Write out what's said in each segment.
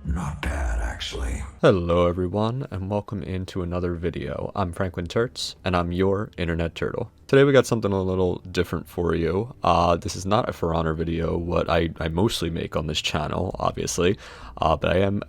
Not bad, actually. Hello everyone, and welcome into another video. I'm FranklinTurtz, and I'm your internet turtle. Today we got something a little different for you. This is not a For Honor video, what I mostly make on this channel, obviously. But I am,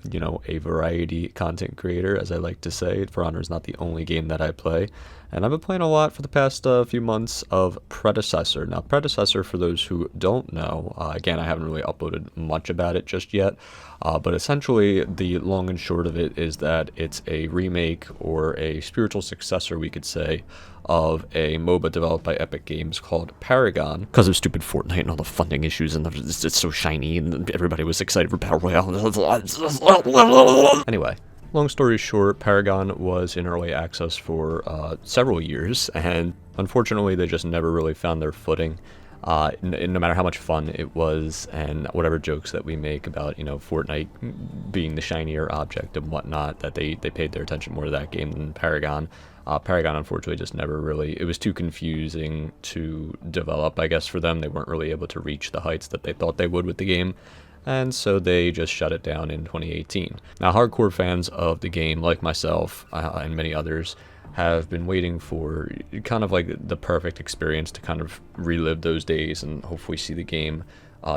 a variety content creator, as I like to say. For Honor is not the only game that I play. And I've been playing a lot for the past few months of Predecessor. Now, Predecessor, for those who don't know, again, I haven't really uploaded much about it just yet. But essentially, the long and short of it is that it's a remake or a spiritual successor, we could say, of a MOBA developed by Epic Games called Paragon. Because of stupid Fortnite and all the funding issues, and it's so shiny, and everybody was excited for Battle Royale. Anyway. Long story short, Paragon was in early access for several years, and unfortunately they just never really found their footing. No matter how much fun it was, and whatever jokes that we make about, Fortnite being the shinier object and whatnot, that they paid their attention more to that game than Paragon. Paragon, unfortunately, just never really, it was too confusing to develop, I guess, for them. They weren't really able to reach the heights that they thought they would with the game. And so they just shut it down in 2018. Now, hardcore fans of the game, like myself and many others, have been waiting for kind of like the perfect experience to kind of relive those days and hopefully see the game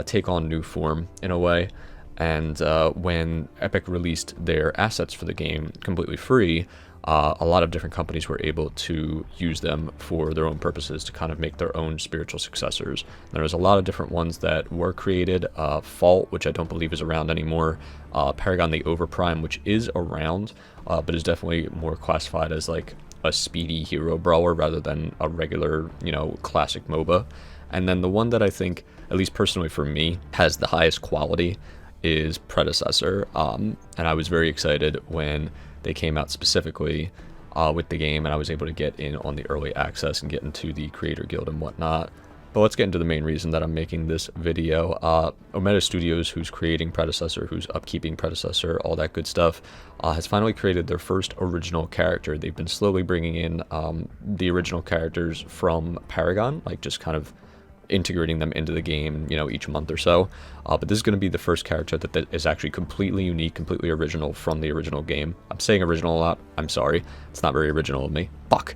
take on new form in a way. And when Epic released their assets for the game completely free, a lot of different companies were able to use them for their own purposes to kind of make their own spiritual successors. There was a lot of different ones that were created. Fault, which I don't believe is around anymore. Paragon the Overprime, which is around, but is definitely more classified as like a speedy hero brawler rather than a regular, classic MOBA. And then the one that I think, at least personally for me, has the highest quality is Predecessor. And I was very excited when they came out specifically with the game, and I was able to get in on the early access and get into the creator guild and whatnot. But let's get into the main reason that I'm making this video. Omega Studios, who's creating Predecessor, who's upkeeping Predecessor, all that good stuff, has finally created their first original character. They've been slowly bringing in the original characters from Paragon, like just kind of integrating them into the game, each month or so. But this is going to be the first character that is actually completely unique, completely original from the original game. I'm saying original a lot. I'm sorry. It's not very original of me. Fuck.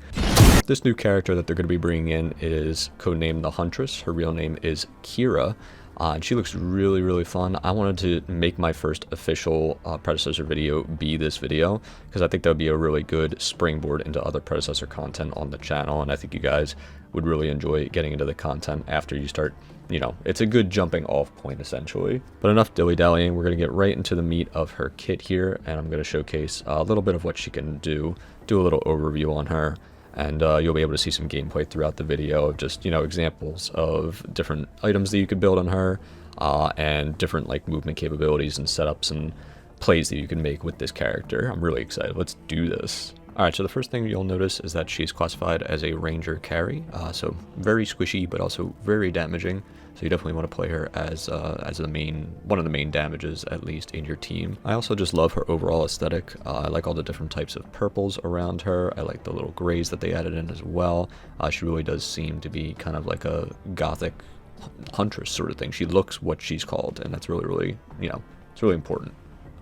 This new character that they're going to be bringing in is codenamed the Huntress. Her real name is Kira. And she looks really, really fun. I wanted to make my first official Predecessor video be this video, because I think that would be a really good springboard into other Predecessor content on the channel, and I think you guys would really enjoy getting into the content after you start, it's a good jumping off point, essentially. But enough dilly-dallying, we're going to get right into the meat of her kit here, and I'm going to showcase a little bit of what she can do a little overview on her. And you'll be able to see some gameplay throughout the video of just, examples of different items that you could build on her, and different, movement capabilities and setups and plays that you can make with this character. I'm really excited. Let's do this. Alright, so the first thing you'll notice is that she's classified as a ranger carry, so very squishy, but also very damaging. So you definitely want to play her as one of the main damages, at least, in your team. I also just love her overall aesthetic. I like all the different types of purples around her. I like the little grays that they added in as well. She really does seem to be kind of like a gothic huntress sort of thing. She looks what she's called, and that's really, really, it's really important.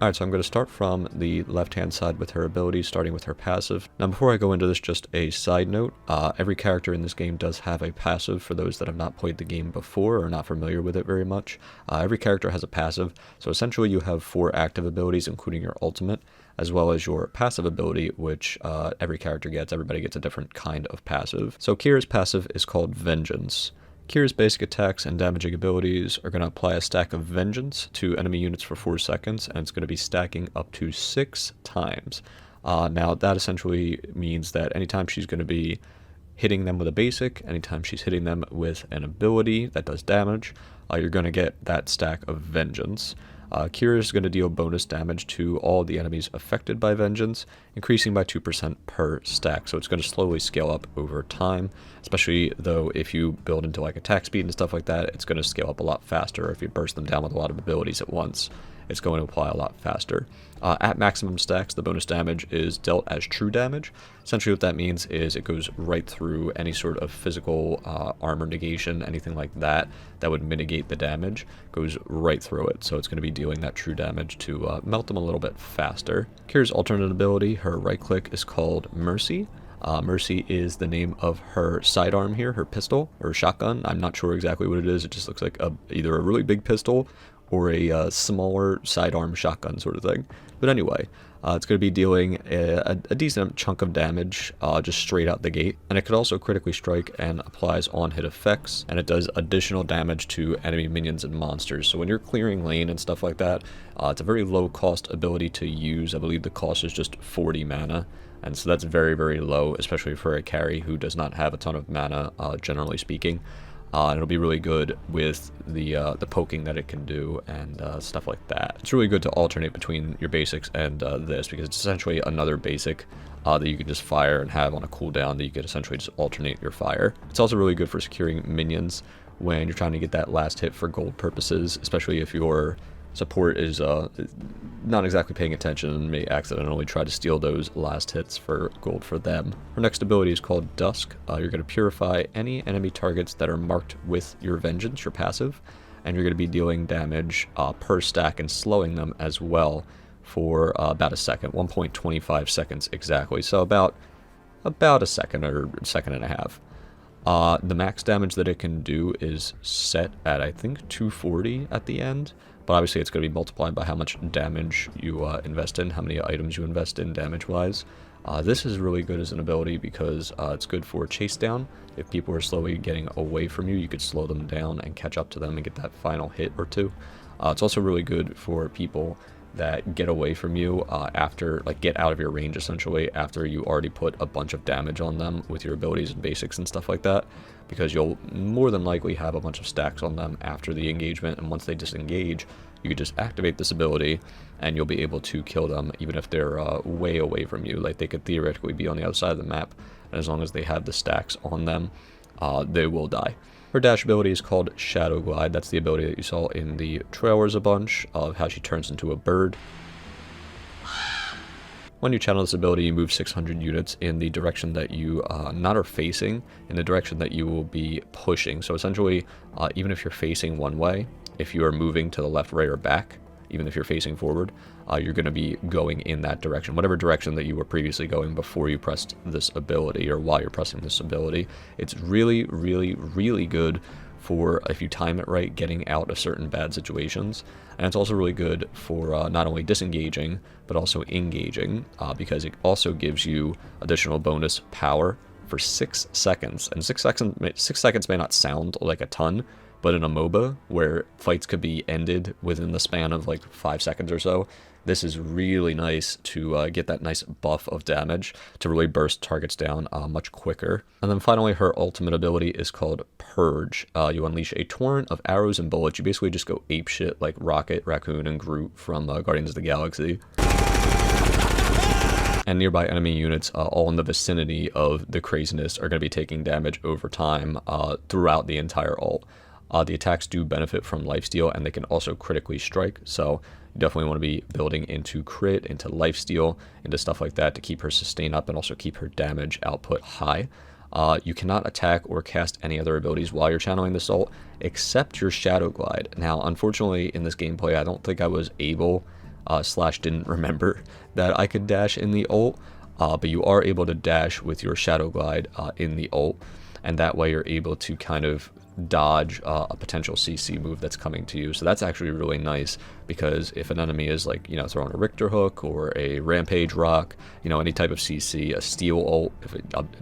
Alright, so I'm going to start from the left-hand side with her abilities, starting with her passive. Now, before I go into this, just a side note. Every character in this game does have a passive for those that have not played the game before or not familiar with it very much. Every character has a passive, so essentially you have 4 active abilities, including your ultimate, as well as your passive ability, which every character gets. Everybody gets a different kind of passive. So Kira's passive is called Vengeance. Kira's basic attacks and damaging abilities are going to apply a stack of Vengeance to enemy units for 4 seconds, and it's going to be stacking up to 6 times. Now, that essentially means that anytime she's going to be hitting them with a basic, anytime she's hitting them with an ability that does damage, you're going to get that stack of Vengeance. Kira is going to deal bonus damage to all the enemies affected by Vengeance, increasing by 2% per stack, so it's going to slowly scale up over time, especially though if you build into attack speed and stuff like that, it's going to scale up a lot faster if you burst them down with a lot of abilities at once. it's going to apply a lot faster. At maximum stacks, the bonus damage is dealt as true damage. Essentially what that means is it goes right through any sort of physical armor negation, anything like that that would mitigate the damage, goes right through it. So it's going to be dealing that true damage to melt them a little bit faster. Kira's alternate ability, her right click, is called Mercy. Mercy is the name of her sidearm here, her pistol or shotgun. I'm not sure exactly what it is. It just looks like either a really big pistol or a smaller sidearm shotgun sort of thing. But anyway, it's going to be dealing a decent chunk of damage just straight out the gate. And it could also critically strike and applies on-hit effects. And it does additional damage to enemy minions and monsters. So when you're clearing lane and stuff like that, it's a very low-cost ability to use. I believe the cost is just 40 mana. And so that's very, very low, especially for a carry who does not have a ton of mana, generally speaking. And it'll be really good with the poking that it can do and stuff like that. It's really good to alternate between your basics and this, because it's essentially another basic that you can just fire and have on a cooldown that you could essentially just alternate your fire. It's also really good for securing minions when you're trying to get that last hit for gold purposes, especially if your support is not exactly paying attention and may accidentally try to steal those last hits for gold for them. Her next ability is called Dusk. You're going to purify any enemy targets that are marked with your Vengeance, your passive, and you're going to be dealing damage per stack and slowing them as well for about a second, 1.25 seconds exactly. So about a second or a second and a half. The max damage that it can do is set at, I think, 240 at the end. But obviously it's going to be multiplied by how much damage you invest in, how many items you invest in damage-wise. This is really good as an ability because it's good for chase down. If people are slowly getting away from you, you could slow them down and catch up to them and get that final hit or two. It's also really good for people that get away from you after, like, get out of your range essentially after you already put a bunch of damage on them with your abilities and basics and stuff like that, because you'll more than likely have a bunch of stacks on them after the engagement, and once they disengage, you can just activate this ability and you'll be able to kill them even if they're way away from you. Like, they could theoretically be on the other side of the map, and as long as they have the stacks on them, they will die. Her dash ability is called Shadow Glide. That's the ability that you saw in the trailers a bunch, of how she turns into a bird. When you channel this ability, you move 600 units in the direction that you not are facing, in the direction that you will be pushing. So essentially, even if you're facing one way, if you are moving to the left, right, or back, even if you're facing forward, you're going to be going in that direction, whatever direction that you were previously going before you pressed this ability, or while you're pressing this ability. It's really, really, really good for, if you time it right, getting out of certain bad situations. And it's also really good for not only disengaging, but also engaging, because it also gives you additional bonus power for 6 seconds. And 6 seconds may not sound like a ton, but in a MOBA, where fights could be ended within the span of like 5 seconds or so, this is really nice to get that nice buff of damage to really burst targets down much quicker. And then finally, her ultimate ability is called Purge. You unleash a torrent of arrows and bullets. You basically just go apeshit like Rocket, Raccoon, and Groot from Guardians of the Galaxy. And nearby enemy units, all in the vicinity of the craziness, are going to be taking damage over time throughout the entire ult. The attacks do benefit from lifesteal, and they can also critically strike, so you definitely want to be building into crit, into lifesteal, into stuff like that to keep her sustain up and also keep her damage output high. You cannot attack or cast any other abilities while you're channeling this ult, except your Shadow Glide. Now, unfortunately, in this gameplay, I don't think I was able, / didn't remember that I could dash in the ult, but you are able to dash with your Shadow Glide in the ult, and that way you're able to kind of dodge a potential CC move that's coming to you. So that's actually really nice, because if an enemy is, like, you know, throwing a Richter hook or a Rampage Rock, you know, any type of CC, a Steel ult,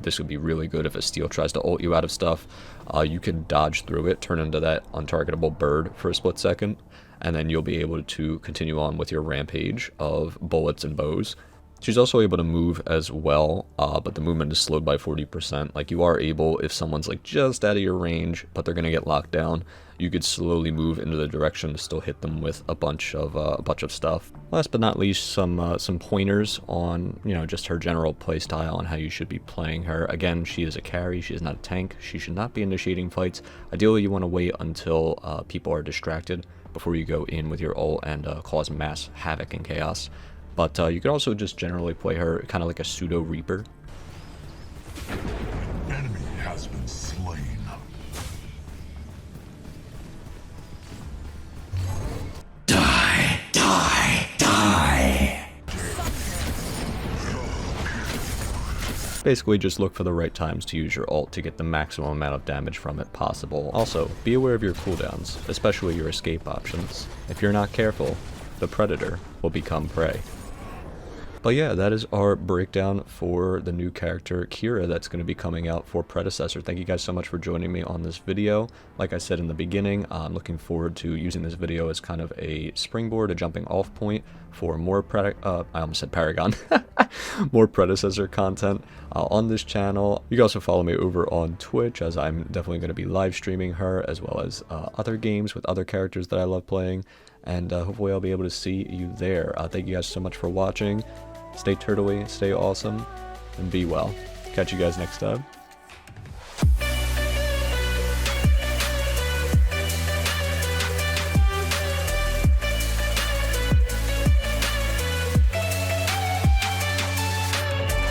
this would be really good if a Steel tries to ult you out of stuff. You can dodge through it, turn into that untargetable bird for a split second, and then you'll be able to continue on with your rampage of bullets and bows. She's also able to move as well, but the movement is slowed by 40%. Like, you are able, if someone's like just out of your range, but they're gonna get locked down, you could slowly move into the direction to still hit them with a bunch of stuff. Last but not least, some pointers on, you know, just her general playstyle and how you should be playing her. Again, she is a carry. She is not a tank. She should not be initiating fights. Ideally, you want to wait until people are distracted before you go in with your ult and cause mass havoc and chaos. But you could also just generally play her kind of like a pseudo Reaper. Enemy has been slain. Die, die, die. Basically, just look for the right times to use your ult to get the maximum amount of damage from it possible. Also, be aware of your cooldowns, especially your escape options. If you're not careful, the predator will become prey. But yeah, that is our breakdown for the new character, Kira, that's going to be coming out for Predecessor. Thank you guys so much for joining me on this video. Like I said in the beginning, I'm looking forward to using this video as kind of a springboard, a jumping off point for more I almost said Paragon. More Predecessor content on this channel. You can also follow me over on Twitch, as I'm definitely going to be live streaming her, as well as other games with other characters that I love playing. And hopefully I'll be able to see you there. Thank you guys so much for watching. Stay turtly, stay awesome, and be well. Catch you guys next time.